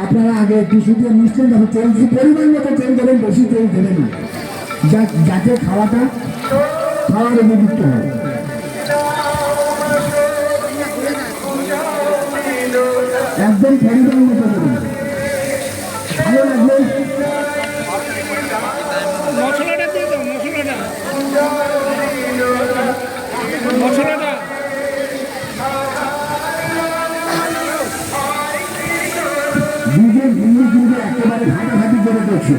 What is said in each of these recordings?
আপনারা আগে কিছু দিয়ে মিশলেন, তবে তেল পরিমাণ মতো তেল দেবেন, বেশি তেল দেবেন না, যাতে খাওয়ার উপযুক্ত হয়। একদম পরিমাণ মতো দেবেন, ভালো লাগবে। মশলাটা দিয়ে দাও, মশলাটা দুজন হিন্দু কিন্তু একেবারে ঘাটাঘাটি করে করছে,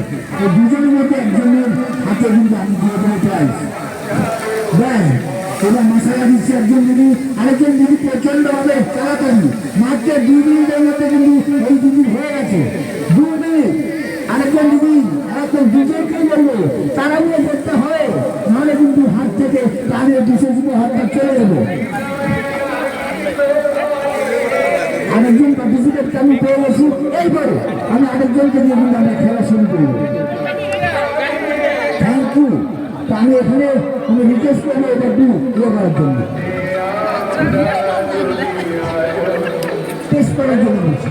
দুজনের মধ্যে একজনের হাতে কিন্তু আমি দিয়ে দেবো প্রাইজ। ব্যাস, এবার মশলা দিচ্ছে একজন দিদি, আরেকজন দিদি প্রচন্ড ভাবে চালাতাম, মাত্র 2 মিনিটের মধ্যে কিন্তু এই দিদি হয়ে গেছে। 2 মিনিট, আরেকজন দিদি, আরেকজন দুজনকেই বলবো তাড়াহুড়ো করতে হয়, নাহলে কিন্তু হাত থেকে তাদের বিশেষ হাতটা চলে যাবে। আরেকজন পার্টিসিপেট আমি পেয়ে গেছি, এইবারে আমি আরেকজনকে দিয়ে কিন্তু আমরা খেলা শুরু করবো। Thank you. তো আমি এখানে রিকোয়েস্ট করবো এটা একটু ইয়ে করার জন্য, টেস্ট করার জন্য বলছি,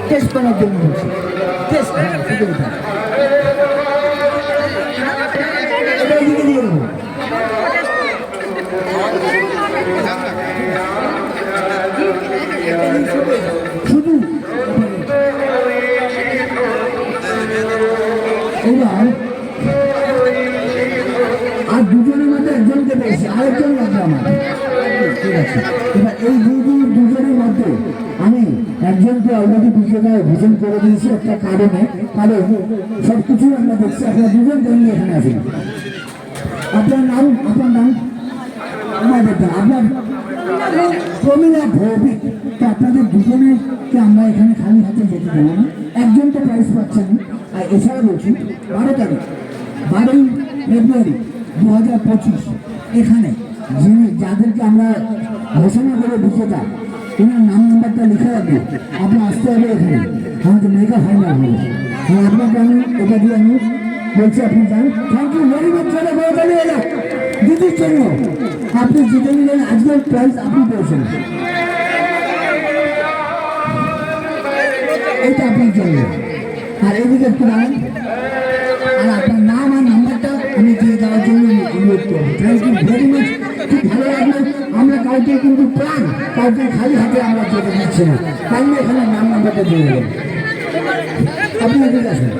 টেস্ট করার জন্য বলছি, টেস্ট এটা এদিকে দিয়ে দেবো। শুধু এবার আর দুজনের মধ্যে একজনকে পেয়েছি, আরেকজন লাগবে আমার, ঠিক আছে। এবার এই দুজনের মধ্যে আমি একজনকে অলরেডি বিজেতায় ঘোষণ করে দিয়েছি একটা কারণে, কারণ সবকিছু আমরা দেখছি। আপনার দুজন দাঁড়িয়ে এখানে আসেন, আপনার নাম আপনার প্রমিলা ভৌমিক। তো আপনাদের দুজনেরকে আমরা এখানে খালি হাতে যেতে দেবো না, একজন তো প্রাইজ পাচ্ছেন। আর এছাড়া বলছি 12 তারিখ 12ই ফেব্রুয়ারি 2025 এখানে যাদেরকে আমরা ঘোষণা করে বিজেতা, ওনার নাম নাম্বারটা লিখে রাখবো, আপনি আসতে হবে এখানে, আমাদের মেগা ফাইনাল হবে। আপনাকে আমি এটা দিয়ে আমি বলছি, আপনি যান। Thank you very much. দিদির জন্য আপনি জিতে নিলেন আজকের প্রাইজ, আপনি পেয়েছেন, এটা আপনার জন্য। আর এদিকে একটু দাঁড়ান, আর আপনার নাম আর নাম্বারটা আমি দিয়ে দেওয়ার জন্য অনুরোধ করবো। Thank you very much. খুব ভালো লাগলো। আমরা কাউকে কিন্তু কাউকে খালি হাতে আমরা যেতে দিচ্ছি না, তাই এখানে নাম নাম্বারটা দিয়ে দেবেন। আপনি ঠিক আছেন।